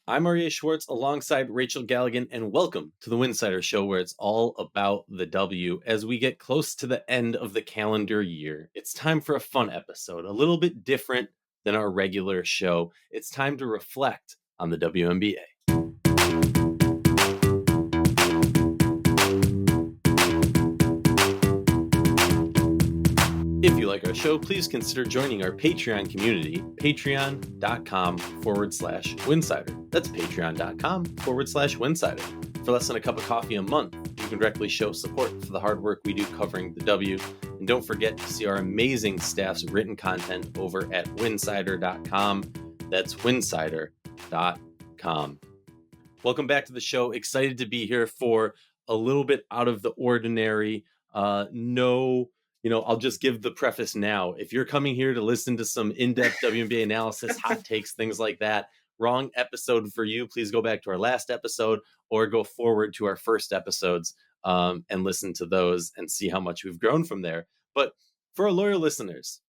I'm Maria Schwartz alongside Rachel Galligan, and welcome to the Winsidr Show, where it's all about the W. As we get close to the end of the calendar year, it's time for a fun episode, a little bit different than our regular show. It's time to reflect on the WNBA. If you like our show, please consider joining our Patreon community, patreon.com/Winsidr. That's patreon.com/Winsidr. For less than a cup of coffee a month, you can directly show support for the hard work we do covering the W. And don't forget to see our amazing staff's written content over at winsidr.com. That's winsidr.com. Welcome back to the show. Excited to be here for a little bit out of the ordinary. I'll just give the preface now. If you're coming here to listen to some in-depth WNBA analysis, hot takes, things like that, wrong episode for you. Please go back to our last episode or go forward to our first episodes and listen to those and see how much we've grown from there. But for our loyal listeners,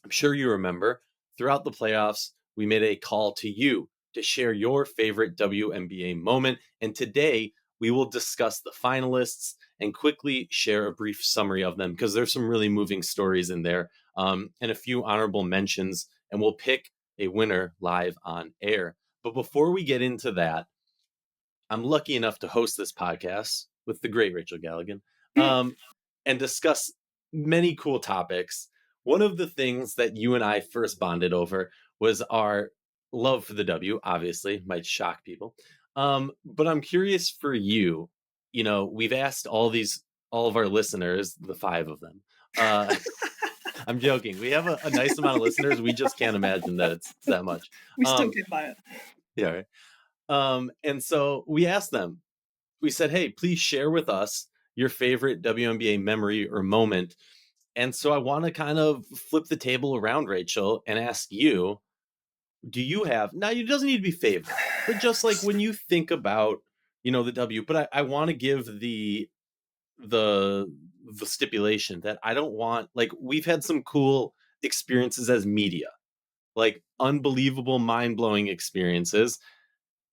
I'm sure you remember throughout the playoffs, we made a call to you to share your favorite WNBA moment. And today we will discuss the finalists and quickly share a brief summary of them because there's some really moving stories in there and a few honorable mentions, and we'll pick a winner live on air. But before we get into that, I'm lucky enough to host this podcast with the great Rachel Galligan and discuss many cool topics. One of the things that you and I first bonded over was our love for the W, obviously, might shock people. But I'm curious for you, we've asked all of our listeners, the 5 of them. I'm joking. We have a nice amount of listeners. We just can't imagine that it's that much. We still get by it. Yeah. Right. And so we asked them, we said, hey, please share with us your favorite WNBA memory or moment. And so I want to kind of flip the table around, Rachel, and ask you, do you have, now it doesn't need to be favorite, but just like when you think about, the W, but I want to give the stipulation that I don't want, like, we've had some cool experiences as media, like unbelievable, mind-blowing experiences.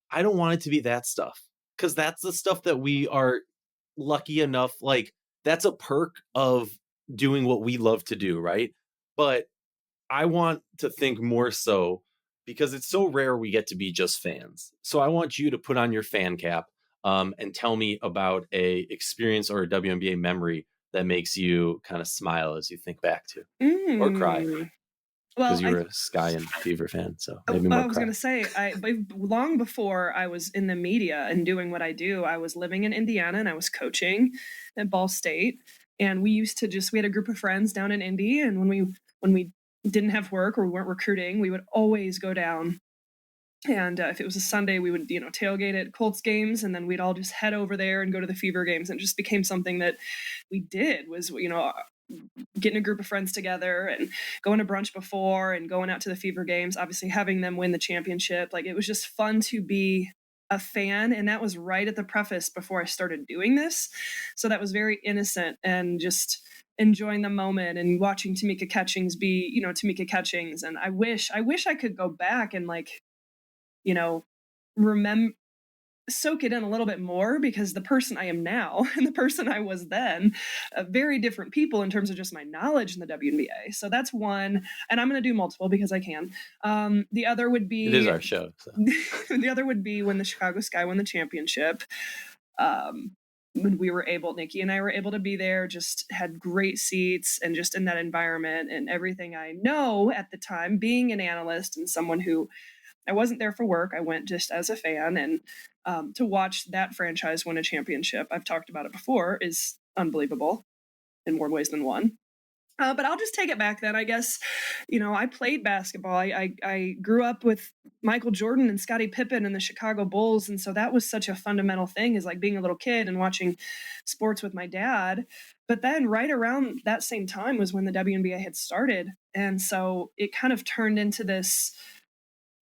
I don't want it to be that stuff, because that's the stuff that we are lucky enough, like, that's a perk of doing what we love to do, right? But I want to think more so, because it's so rare we get to be just fans. So I want you to put on your fan cap and tell me about a experience or a WNBA memory that makes you kind of smile as you think back to or cry. Because you were a Sky and Fever fan, so maybe more. I was going to say, long before I was in the media and doing what I do, I was living in Indiana and I was coaching at Ball State. And we used to we had a group of friends down in Indy, and when we didn't have work or we weren't recruiting, we would always go down. And if it was a Sunday, we would, tailgate at Colts games, and then we'd all just head over there and go to the Fever games. And it just became something that we did, was, getting a group of friends together and going to brunch before and going out to the Fever games, obviously having them win the championship. Like, it was just fun to be a fan. And that was right at the preface before I started doing this. So that was very innocent and just enjoying the moment and watching Tamika Catchings be, Tamika Catchings. And I wish I could go back and, like, soak it in a little bit more, because the person I am now and the person I was then are very different people in terms of just my knowledge in the WNBA. So that's one, and I'm going to do multiple because I can. The other would be, it is our show. So. The other would be when the Chicago Sky won the championship. When we were able, Nikki and I were able to be there, just had great seats and just in that environment, and everything I know at the time, being an analyst and someone who, I wasn't there for work. I went just as a fan, and to watch that franchise win a championship, I've talked about it before, is unbelievable in more ways than one. But I'll just take it back then, I guess. I played basketball. I grew up with Michael Jordan and Scottie Pippen and the Chicago Bulls. And so that was such a fundamental thing, is like being a little kid and watching sports with my dad. But then right around that same time was when the WNBA had started. And so it kind of turned into this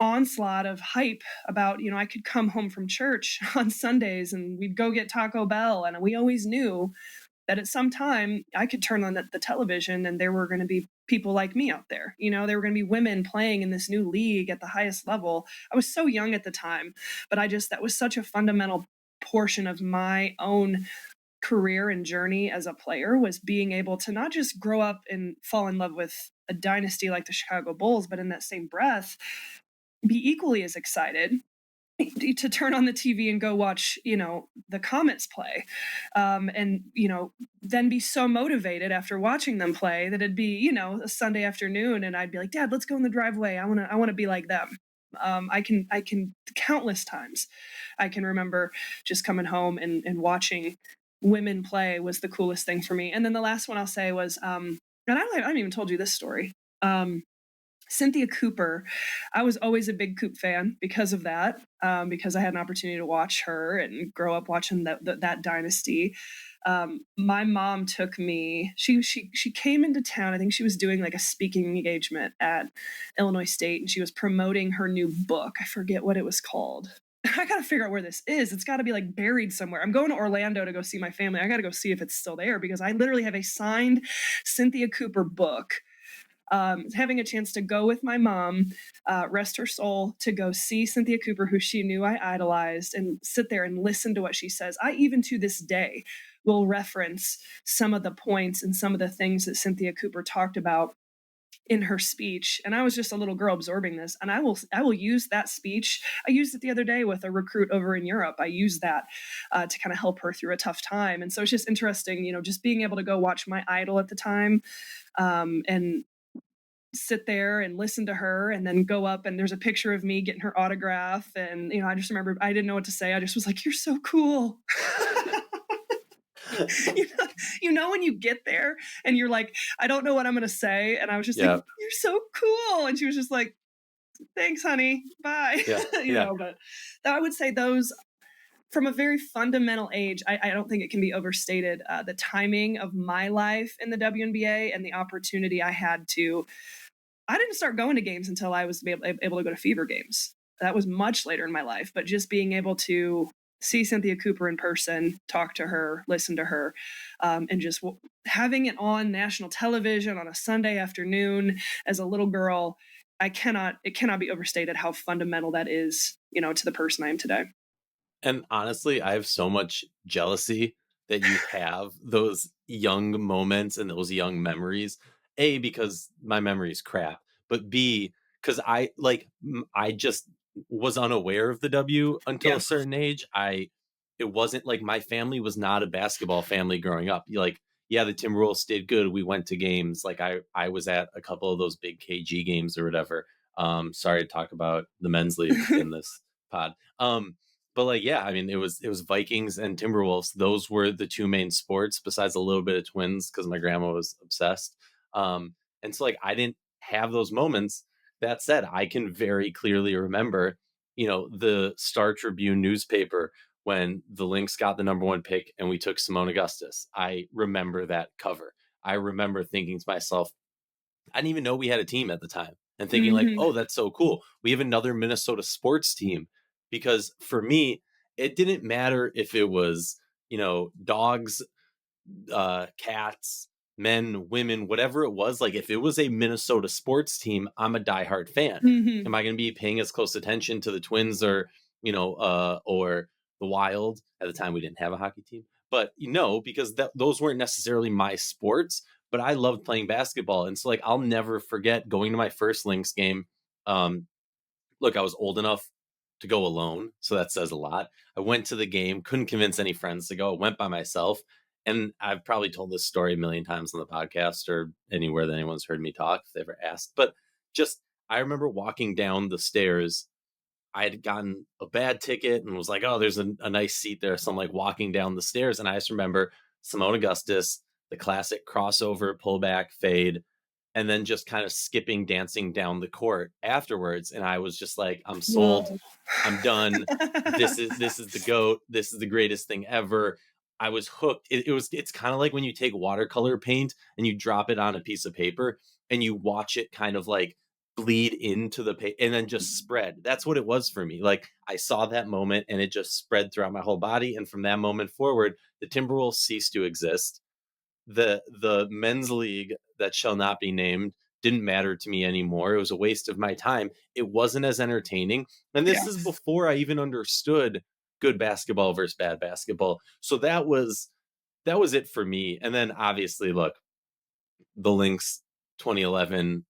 onslaught of hype about, I could come home from church on Sundays and we'd go get Taco Bell. And we always knew that at some time I could turn on the television and there were going to be people like me out there. You know, there were going to be women playing in this new league at the highest level. I was so young at the time, but that was such a fundamental portion of my own career and journey as a player, was being able to not just grow up and fall in love with a dynasty like the Chicago Bulls, but in that same breath, be equally as excited to turn on the TV and go watch, the Comets play. And, then be so motivated after watching them play that it'd be, a Sunday afternoon and I'd be like, Dad, let's go in the driveway. I want to be like them. I can countless times I can remember just coming home and watching women play was the coolest thing for me. And then the last one I'll say was, and I haven't even told you this story. Cynthia Cooper. I was always a big Coop fan because of that, because I had an opportunity to watch her and grow up watching that dynasty. My mom took me. She came into town. I think she was doing like a speaking engagement at Illinois State, and she was promoting her new book. I forget what it was called. I got to figure out where this is. It's got to be like buried somewhere. I'm going to Orlando to go see my family. I got to go see if it's still there, because I literally have a signed Cynthia Cooper book. Having a chance to go with my mom, rest her soul, to go see Cynthia Cooper, who she knew I idolized, and sit there and listen to what she says. I even to this day will reference some of the points and some of the things that Cynthia Cooper talked about in her speech. And I was just a little girl absorbing this. And I will use that speech. I used it the other day with a recruit over in Europe. I used that to kind of help her through a tough time. And so it's just interesting, just being able to go watch my idol at the time, and sit there and listen to her, and then go up and there's a picture of me getting her autograph. And, I just remember I didn't know what to say. I just was like, you're so cool. When you get there and you're like, I don't know what I'm going to say. And I was just like, you're so cool. And she was just like, thanks, honey. Bye. But I would say those, from a very fundamental age, I don't think it can be overstated, the timing of my life in the WNBA and the opportunity I had to. I didn't start going to games until I was able to go to Fever games. That was much later in my life, but just being able to see Cynthia Cooper in person, talk to her, listen to her, and just having it on national television on a Sunday afternoon as a little girl, it cannot be overstated how fundamental that is, to the person I am today. And honestly, I have so much jealousy that you have those young moments and those young memories. A, because my memory is crap, but B, because I just was unaware of the W until a certain age. It wasn't like my family was not a basketball family growing up. The Timberwolves did good. We went to games. Like I was at a couple of those big KG games or whatever. Sorry to talk about the men's league in this pod. But it was Vikings and Timberwolves. Those were the two main sports, besides a little bit of Twins, because my grandma was obsessed. And so I didn't have those moments. That said, I can very clearly remember, the Star Tribune newspaper when the Lynx got the number 1 pick and we took Simone Augustus. I remember that cover. I remember thinking to myself, I didn't even know we had a team at the time, and thinking oh, that's so cool. We have another Minnesota sports team. Because for me, it didn't matter if it was, dogs, cats, men, women, whatever it was. Like if it was a Minnesota sports team, I'm a diehard fan. Mm-hmm. Am I going to be paying as close attention to the Twins or the Wild? At the time, we didn't have a hockey team, but because those weren't necessarily my sports. But I loved playing basketball, and so I'll never forget going to my first Lynx game. Look, I was old enough to go alone, so that says a lot. I went to the game, couldn't convince any friends to go, went by myself. And I've probably told this story a million times on the podcast or anywhere that anyone's heard me talk, if they ever asked. But I remember walking down the stairs. I had gotten a bad ticket and was like, oh, there's a nice seat there. So I'm walking down the stairs, and I just remember Simone Augustus, the classic crossover, pullback, fade, and then just kind of skipping, dancing down the court afterwards. And I was just like, I'm sold. Whoa. I'm done. This is the GOAT. This is the greatest thing ever. I was hooked. It's kind of like when you take watercolor paint and you drop it on a piece of paper and you watch it kind of bleed into the paper and then just spread. That's what it was for me. I saw that moment and it just spread throughout my whole body. And from that moment forward, the Timberwolves ceased to exist. the men's league that shall not be named didn't matter to me anymore. It was a waste of my time. It wasn't as entertaining. And this is Yes. before I even understood good basketball versus bad basketball. So that was it for me. And then obviously, look, the Lynx 2011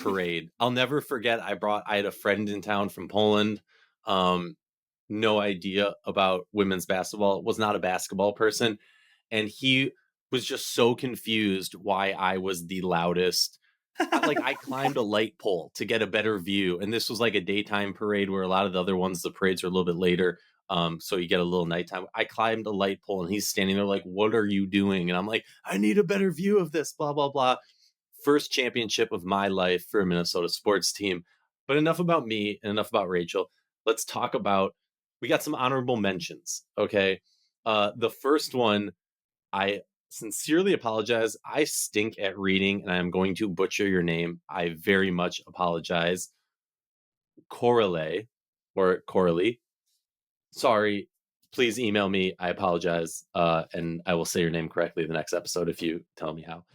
parade. I'll never forget. I had a friend in town from Poland. No idea about women's basketball. Was not a basketball person, and he was just so confused why I was the loudest. Like, I climbed a light pole to get a better view, and this was like a daytime parade where a lot of the other ones, the parades are a little bit later. So you get a little nighttime. I climbed a light pole and he's standing there like, "What are you doing?" And I'm like, "I need a better view of this, blah, blah, blah." First championship of my life for a Minnesota sports team. But enough about me and enough about Rachel. Let's talk about, we got some honorable mentions. Okay. The first one, I sincerely apologize. I stink at reading and I'm going to butcher your name. I very much apologize. Coralie or Coralie. Sorry. Please email me. I apologize. And I will say your name correctly the next episode if you tell me how.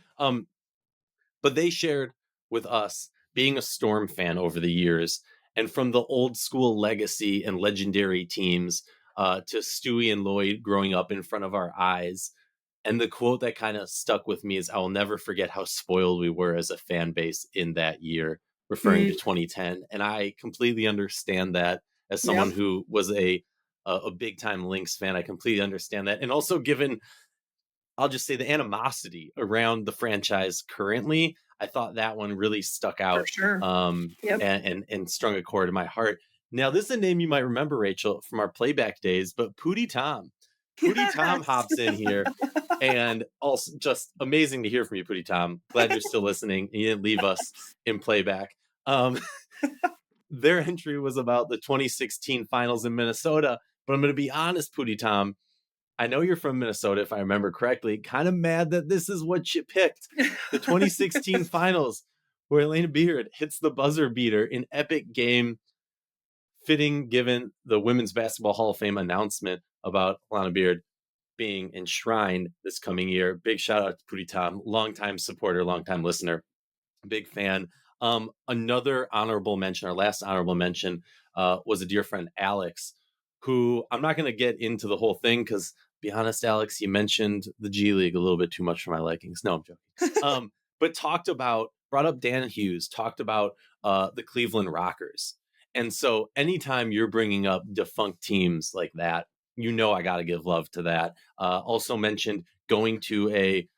But they shared with us being a Storm fan over the years, and from the old school legacy and legendary teams to Stewie and Lloyd growing up in front of our eyes. And the quote that kind of stuck with me is, "I will never forget how spoiled we were as a fan base in that year," referring to Mm, 2010. And I completely understand that as yep. someone who was a big time Lynx fan. I completely understand that. And also, given, I'll just say, the animosity around the franchise currently, I thought that one really stuck For out, sure. Yep. and strung a chord in my heart. Now, this is a name you might remember, Rachel, from our playback days, but Pootie Tom. Pootie Tom Yes. hops in here, and also just amazing to hear from you, Pootie Tom. Glad you're still listening and you didn't leave us in playback. Um, their entry was about the 2016 finals in Minnesota, but I'm going to be honest, Pootie Tom, I know you're from Minnesota, if I remember correctly. Kind of mad that this is what you picked. The 2016 finals, where Elena Beard hits the buzzer beater in epic game, fitting given the Women's Basketball Hall of Fame announcement about Alana Beard being enshrined this coming year. Big shout out to Pootie Tom, longtime supporter, longtime listener, big fan. Another honorable mention, our last honorable mention, was a dear friend, Alex, who I'm not going to get into the whole thing because, be honest, Alex, you mentioned the G League a little bit too much for my likings. No, I'm joking. But brought up Dan Hughes, talked about the Cleveland Rockers. And so anytime you're bringing up defunct teams like that, I got to give love to that. Also mentioned going to a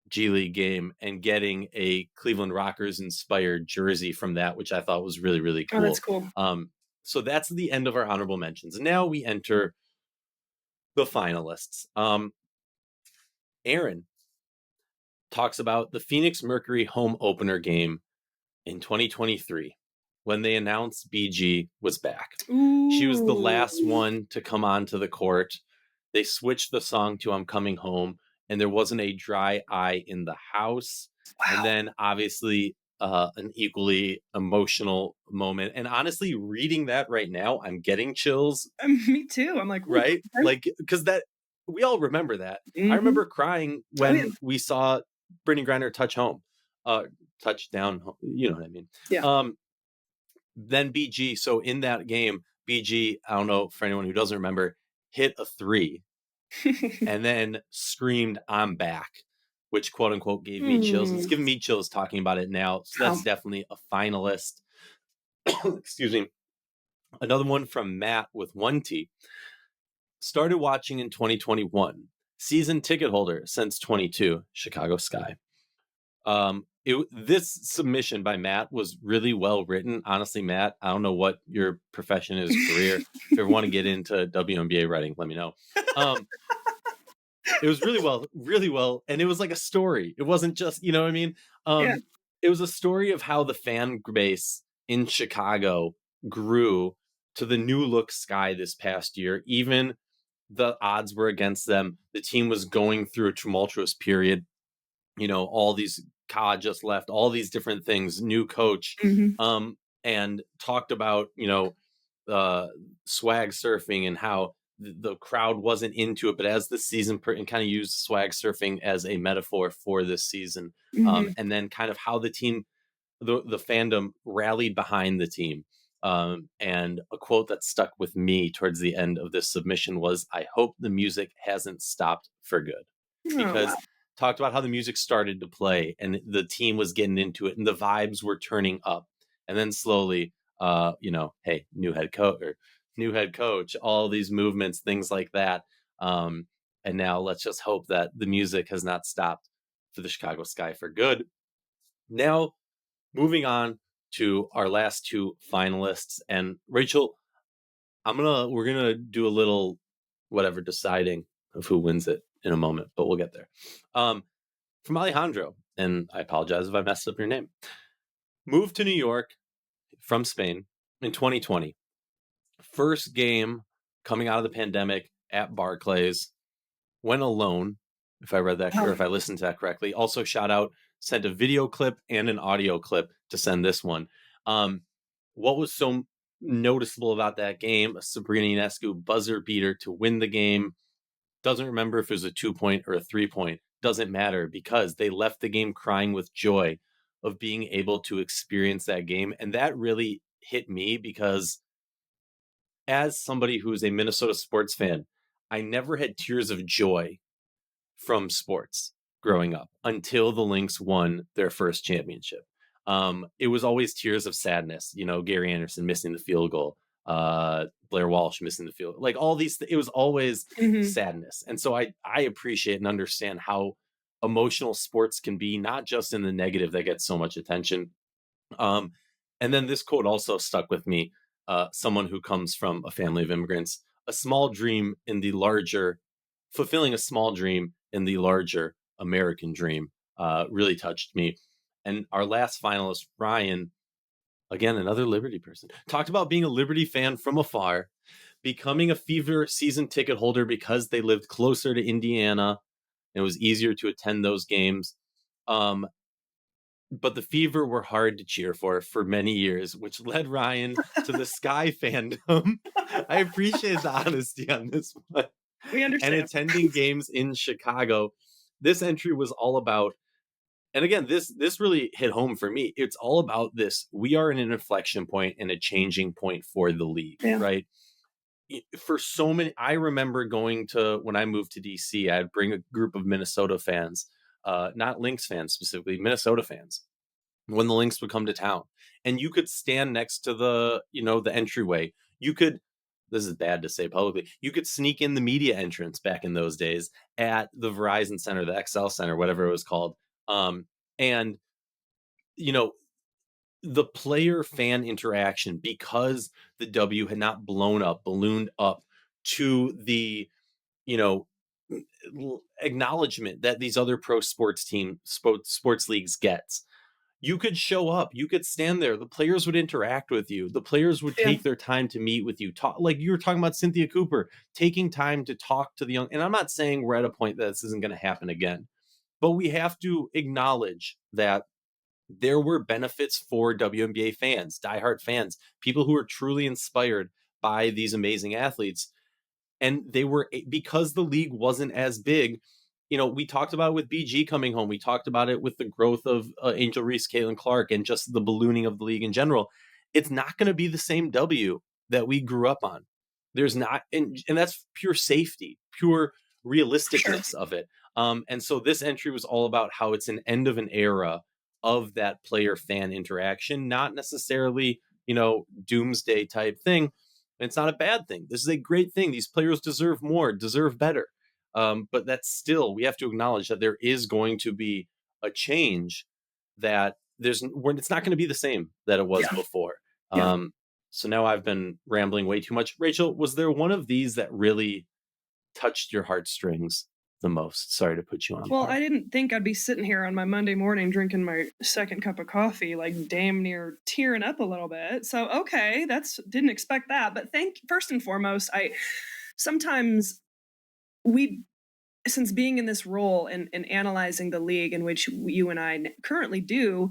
G League game and getting a Cleveland Rockers inspired jersey from that, which I thought was really, really Oh, that's cool. cool. So that's the end of our honorable mentions. And now we enter the finalists. Aaron talks about the Phoenix Mercury home opener game in 2023 when they announced BG was back. She was the last Ooh. one to come onto the court. They switched the song to "I'm Coming Home," and there wasn't a dry eye in the house. And Wow. then obviously an equally emotional moment. And honestly, reading that right now, I'm getting chills, Me too. I'm like, ooh, right? okay. Like, because that, we all remember that. I Mm-hmm. remember crying Oh, yeah. when we saw Brittany Griner touch down. You know what I mean? Yeah. Then BG. So in that game, BG, I don't know, for anyone who doesn't remember, hit a three and then screamed, "I'm back," which quote unquote gave me chills. It's Hmm. giving me chills talking about it now. So Wow. that's definitely a finalist. Excuse me. Another one from Matt with 1T. Started watching in 2021. Season ticket holder since 22. Chicago Sky. This submission by Matt was really well written. Honestly, Matt, I don't know what your profession is, career. If you ever want to get into WNBA writing, let me know. It was really well, and it was like a story. It wasn't just, you know what I mean? Yeah. It was a story of how the fan base in Chicago grew to the new look Sky this past year. Even the odds were against them. The team was going through a tumultuous period. All these, Ka just left, all these different things, new coach, Mm-hmm. and talked about, swag surfing and how the crowd wasn't into it, but as the season and kind of used swag surfing as a metaphor for this season, Mhm. and then kind of how the team, the fandom rallied behind the team. And a quote that stuck with me towards the end of this submission was, "I hope the music hasn't stopped for good," Oh, wow. because talked about how the music started to play and the team was getting into it and the vibes were turning up, and then slowly, hey, new head coach, all these movements, things like that. Um, and now let's just hope that the music has not stopped for the Chicago Sky for good. Now, moving on to our last two finalists, and Rachel, we're gonna do a little whatever deciding of who wins it in a moment, but we'll get there. From Alejandro, and I apologize if I messed up your name. Moved to New York from Spain in 2020. First game coming out of the pandemic at Barclays. Went alone, if I read that or Wow. if I listened to that correctly. Also, shout out, sent a video clip and an audio clip to send this one. Um, what was so noticeable about that game? A Sabrina Ionescu buzzer beater to win the game. Doesn't remember if it was a 2-point or a 3-point. Doesn't matter because they left the game crying with joy of being able to experience that game. And that really hit me because as somebody who's a Minnesota sports fan, I never had tears of joy from sports growing up until the Lynx won their first championship. It was always tears of sadness, Gary Anderson missing the field goal, Blair Walsh missing the field, like all these, it was always Mhm. sadness. And so I appreciate and understand how emotional sports can be, not just in the negative that gets so much attention. Um, and then this quote also stuck with me. Someone who comes from a family of immigrants, a small dream in the larger, fulfilling a small dream in the larger American dream, really touched me. And our last finalist, Ryan, again, another Liberty person, talked about being a Liberty fan from afar, becoming a Fever season ticket holder because they lived closer to Indiana and it was easier to attend those games. Um, but the Fever were hard to cheer for many years, which led Ryan to the Sky fandom. I appreciate the honesty on this one. We And understand. attending games in Chicago. This entry was all about, and again, this really hit home for me. It's all about this. We are in an inflection point and a changing point for the league, Yeah. right? For so many, I remember going to, when I moved to DC, I'd bring a group of Minnesota fans, not Lynx fans specifically, Minnesota fans, when the Lynx would come to town, and you could stand next to the entryway. You could, this is bad to say publicly, you could sneak in the media entrance back in those days at the Verizon Center, the XL Center, whatever it was called. And you know the player fan interaction, because the W had not ballooned up to the you know acknowledgement that these other pro sports leagues gets. You could show up, you could stand there, the players would interact with you, the players would Yeah. take their time to meet with you, talk, like you were talking about Cynthia Cooper taking time to talk to the young. And I'm not saying we're at a point that this isn't going to happen again, but we have to acknowledge that there were benefits for WNBA fans, diehard fans, people who are truly inspired by these amazing athletes. And they were, because the league wasn't as big. We talked about it with BG coming home. We talked about it with the growth of Angel Reese, Caitlin Clark, and just the ballooning of the league in general. It's not going to be the same W that we grew up on. There's not, and that's pure safety, pure Sure. realisticness of it. And so this entry was all about how it's an end of an era of that player fan interaction, not necessarily, doomsday type thing. It's not a bad thing. This is a great thing. These players deserve more, deserve better. But that's still, we have to acknowledge that there is going to be a change, that when it's not going to be the same that it was Yeah. before. Yeah. So now I've been rambling way too much. Rachel, was there one of these that really touched your heartstrings the most? Sorry to put you on Well, par. I didn't think I'd be sitting here on my Monday morning drinking my second cup of coffee, like damn near tearing up a little bit. So, okay, didn't expect that. But first and foremost, I sometimes we, since being in this role and analyzing the league in which you and I currently do,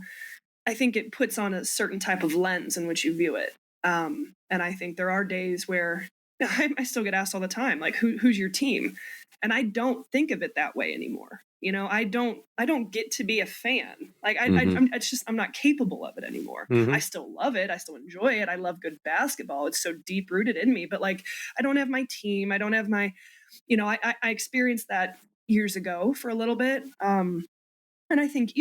I think it puts on a certain type of lens in which you view it. And I think there are days where I still get asked all the time, like, who's your team? And I don't think of it that way anymore. I don't get to be a fan. Like Hmm. I'm not capable of it anymore. I Hmm. still love it. I still enjoy it. I love good basketball. It's so deep rooted in me. But like, I don't have my team. I don't have my, I experienced that years ago for a little bit. And I think,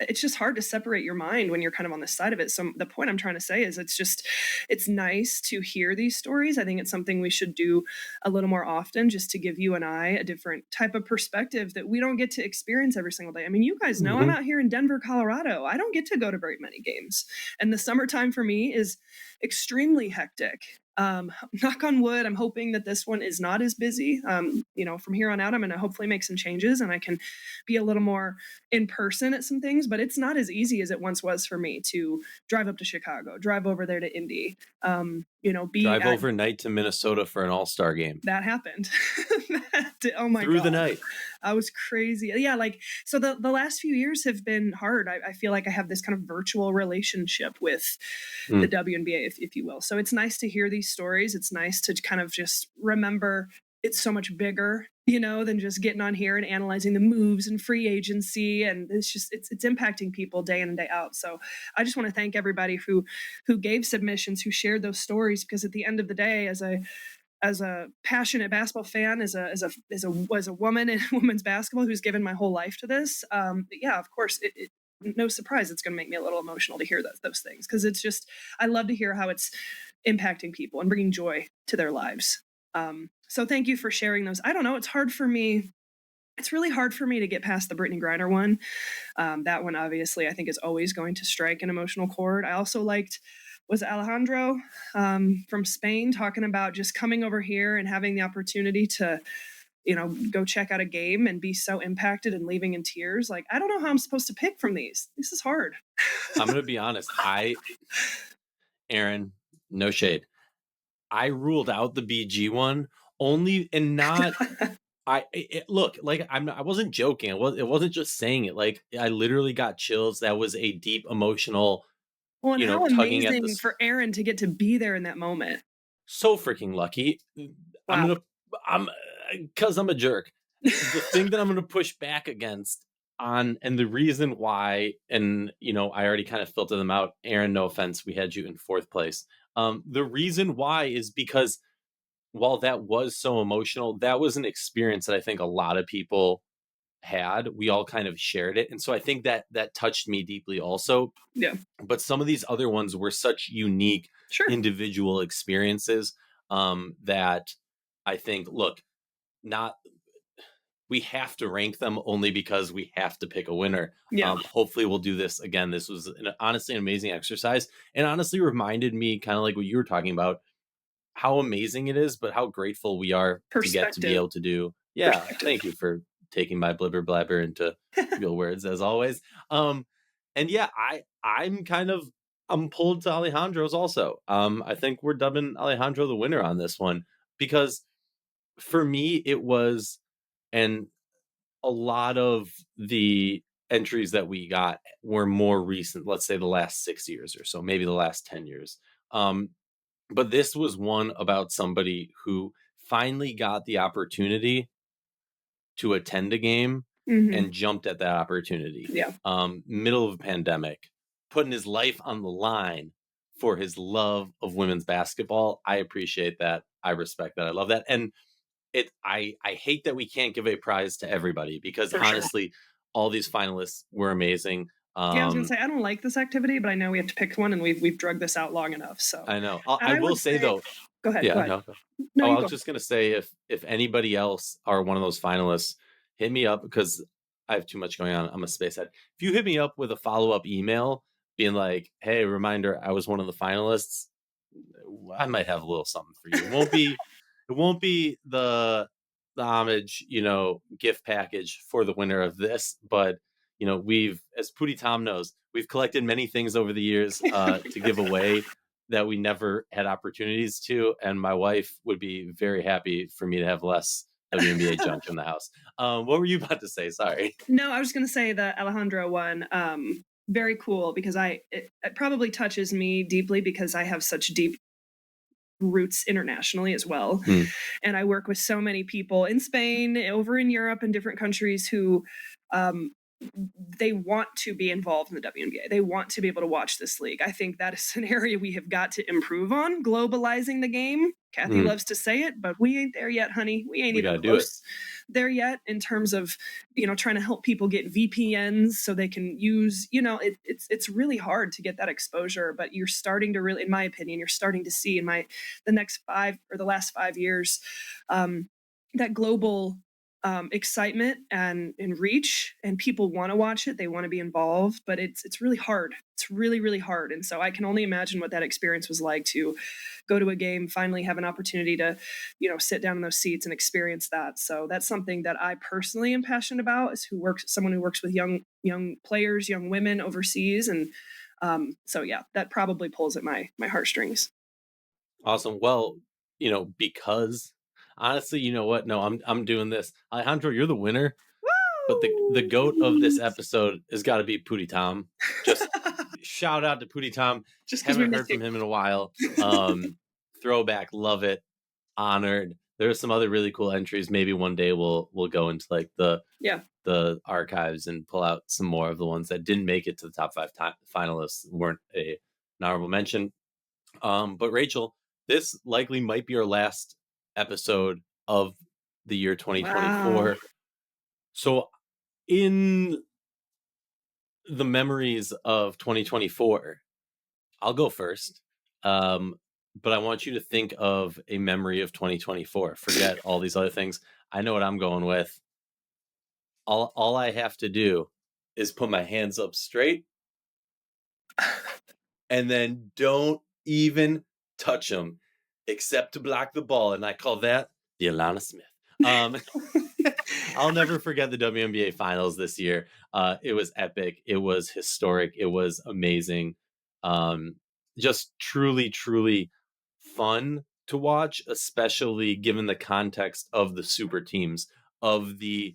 it's just hard to separate your mind when you're kind of on the side of it. So the point I'm trying to say is it's nice to hear these stories. I think it's something we should do a little more often, just to give you and I a different type of perspective that we don't get to experience every single day. I mean, you guys know I'm Hmm. out here in Denver, Colorado. I don't get to go to very many games. And the summertime for me is extremely hectic. Knock on wood, I'm hoping that this one is not as busy. From here on out, I'm going to hopefully make some changes and I can be a little more in person at some things, but it's not as easy as it once was for me to drive up to Chicago, drive over there to Indy, be Drive at overnight to Minnesota for an All-Star game that happened. Oh my through the God. night. I was crazy. Yeah, like so the last few years have been hard. I feel like I have this kind of virtual relationship with the Mm. WNBA, if you will. So it's nice to hear these stories. It's nice to kind of just remember it's so much bigger, than just getting on here and analyzing the moves and free agency. And it's impacting people day in and day out. So I just want to thank everybody who gave submissions, who shared those stories, because at the end of the day, as a passionate basketball fan, as a woman in women's basketball who's given my whole life to this, yeah, of course, no surprise, it's going to make me a little emotional to hear those things, because it's just I love to hear how it's impacting people and bringing joy to their lives. So thank you for sharing those. I don't know, it's hard for me. It's really hard for me to get past the Brittany Griner one. That one, obviously, I think is always going to strike an emotional chord. I also liked was Alejandro from Spain talking about just coming over here and having the opportunity to, go check out a game and be so impacted and leaving in tears. Like, I don't know how I'm supposed to pick from these. This is hard. I'm gonna be honest. Aaron, no shade. I ruled out the BG one only, and not. Look, like I wasn't joking. It wasn't just saying it. Like I literally got chills. That was a deep emotional, Well, and how tugging at amazing this. for Aaron to get to be there in that moment. So freaking lucky. I'm Wow. gonna, I'm, because I'm a jerk. The thing that I'm gonna push back against on, and the reason why, and I already kind of filtered them out. Aaron, no offense, we had you in fourth place. The reason why is because while that was so emotional, that was an experience that I think a lot of people had. We all kind of shared it. And so I think that that touched me deeply also. Yeah, But some of these other ones were such unique sure. individual experiences, that I think, look, not we have to rank them only because we have to pick a winner. Yeah, Hopefully, we'll do this again. This was honestly an amazing exercise, and honestly reminded me, kind of like what you were talking about, how amazing it is, but how grateful we are to be perspective. able to do. Yeah, Perspective. thank you for taking my blibber blabber into real words as always. Um, and yeah, I'm pulled to Alejandro's also. I think we're dubbing Alejandro the winner on this one because for me it was, and a lot of the entries that we got were more recent. Let's say the last 6 years or so, maybe the last 10 years. Um, but this was one about somebody who finally got the opportunity to attend a game Hmm. and jumped at that opportunity. Yeah, Middle of a pandemic, putting his life on the line for his love of women's basketball. I appreciate that. I respect that. I love that. And I hate that we can't give a prize to everybody because for sure. honestly, all these finalists were amazing. Yeah, I was gonna say I don't like this activity, but I know we have to pick one, and we've drugged this out long enough. So, I know. and I I will would say say, though, go ahead, go yeah, ahead. no, No, oh, you I was go. just gonna say if anybody else are one of those finalists, hit me up because I have too much going on. I'm a spacehead. If you hit me up with a follow up email being like, "Hey, reminder, I was one of the finalists," I might have a little something for you. It won't be the homage, gift package for the winner of this, but we've, as Pootie Tom knows, we've collected many things over the years to give away that we never had opportunities to, and my wife would be very happy for me to have less WNBA junk in the house. What were you about to say? Sorry. No, I was gonna say the Alejandro one. Very cool because it probably touches me deeply because I have such deep roots internationally as well. And I work with so many people in Spain, over in Europe, and different countries who they want to be involved in the WNBA. They want to be able to watch this league. I think that is an area we have got to improve on, globalizing the game. Kathy loves to say it, but we ain't there yet, honey. We ain't even close there yet in terms of, trying to help people get VPNs so they can use, it's really hard to get that exposure, but you're starting to really, in my opinion, you're starting to see in the last 5 years, that global excitement and reach, and people want to watch it. They want to be involved, but it's really hard. It's really, really hard. And so I can only imagine what that experience was like to go to a game, finally have an opportunity to, sit down in those seats and experience that. So that's something that I personally am passionate about, is someone who works with young players, young women overseas. And so yeah, that probably pulls at my heartstrings. Awesome. Well, because honestly, you know what? No, I'm doing this. Alejandro, you're the winner. Woo! But the goat of this episode has got to be Pootie Tom. Just shout out to Pootie Tom. Just because haven't heard from him in a while. Throwback, love it. Honored. There are some other really cool entries. Maybe one day we'll go into like the archives and pull out some more of the ones that didn't make it to the top 5 finalists, weren't an honorable mention. But Rachel, this likely might be our last episode of the year 2024. Wow. So in the memories of 2024, I'll go first. But I want you to think of a memory of 2024. Forget all these other things. I know what I'm going with. All I have to do is put my hands up straight and then don't even touch them except to block the ball. And I call that the Alana Smith. I'll never forget the WNBA finals this year. It was epic. It was historic. It was amazing. Just truly, truly fun to watch, especially given the context of the super teams, of the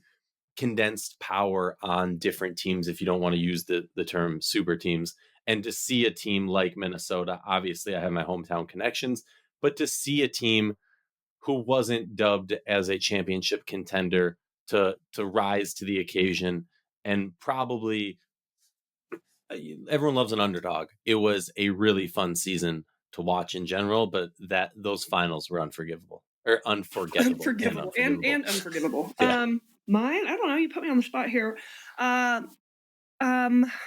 condensed power on different teams, if you don't want to use the term super teams. And to see a team like Minnesota, obviously I have my hometown connections, but to see a team who wasn't dubbed as a championship contender to rise to the occasion, and probably everyone loves an underdog. It was a really fun season to watch in general, but those finals were unforgivable or unforgettable. And unforgivable. Yeah. Mine, I don't know. You put me on the spot here. Again,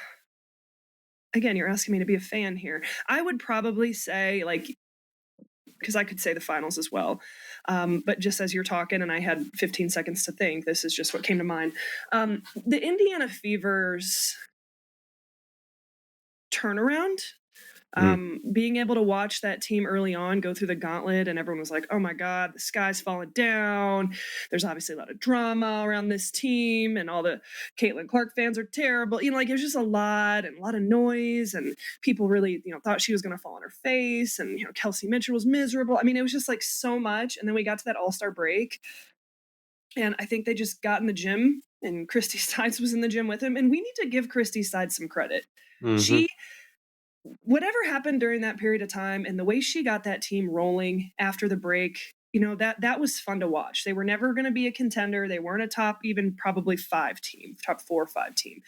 you're asking me to be a fan here. I would probably say, because I could say the finals as well. But just as you're talking and I had 15 seconds to think, this is just what came to mind. The Indiana Fever's turnaround, being able to watch that team early on go through the gauntlet, and everyone was like, oh my God, the sky's falling down. There's obviously a lot of drama around this team, and all the Caitlin Clark fans are terrible. There's just a lot of noise, and people really, thought she was going to fall on her face, and, Kelsey Mitchell was miserable. I mean, it was just like so much. And then we got to that All-Star break, and I think they just got in the gym, and Christy Sides was in the gym with him. And we need to give Christy Sides some credit. Whatever happened during that period of time and the way she got that team rolling after the break, that was fun to watch. They were never going to be a contender. They weren't a top, even probably top 4 or 5 team,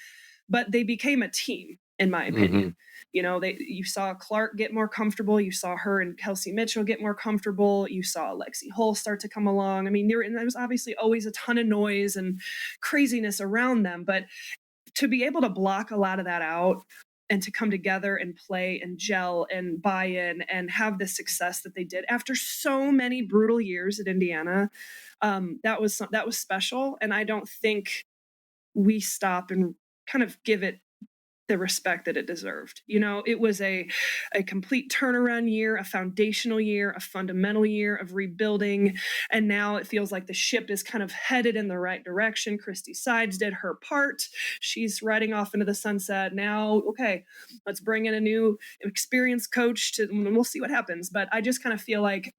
but they became a team, in my opinion. You saw Clark get more comfortable. You saw her and Kelsey Mitchell get more comfortable. You saw Lexi Hull start to come along. I mean, there was obviously always a ton of noise and craziness around them, but to be able to block a lot of that out and to come together and play and gel and buy in and have the success that they did after so many brutal years at Indiana, that was special. And I don't think we stop and kind of give it the respect that it deserved. It was a complete turnaround year, a foundational year, a fundamental year of rebuilding. And now it feels like the ship is kind of headed in the right direction. Christy Sides did her part. She's riding off into the sunset. Now, okay, let's bring in a new experienced coach and we'll see what happens. But I just kind of feel like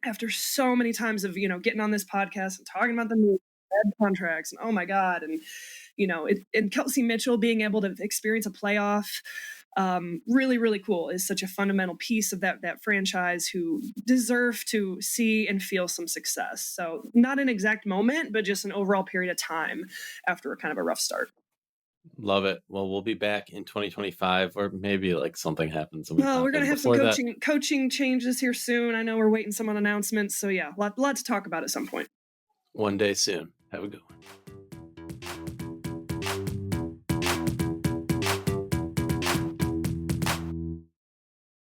after so many times of, getting on this podcast and talking about the new contracts and oh my God, and and Kelsey Mitchell being able to experience a playoff Really, really cool. Is such a fundamental piece of that franchise who deserve to see and feel some success. So not an exact moment, but just an overall period of time after a kind of a rough start. Love it. Well, we'll be back in 2025, or maybe like something happens and we Well, pop we're gonna in. have some Before that, coaching changes here soon. I know we're waiting some on announcements. So yeah, lot to talk about at some point. one day soon. Have a good one.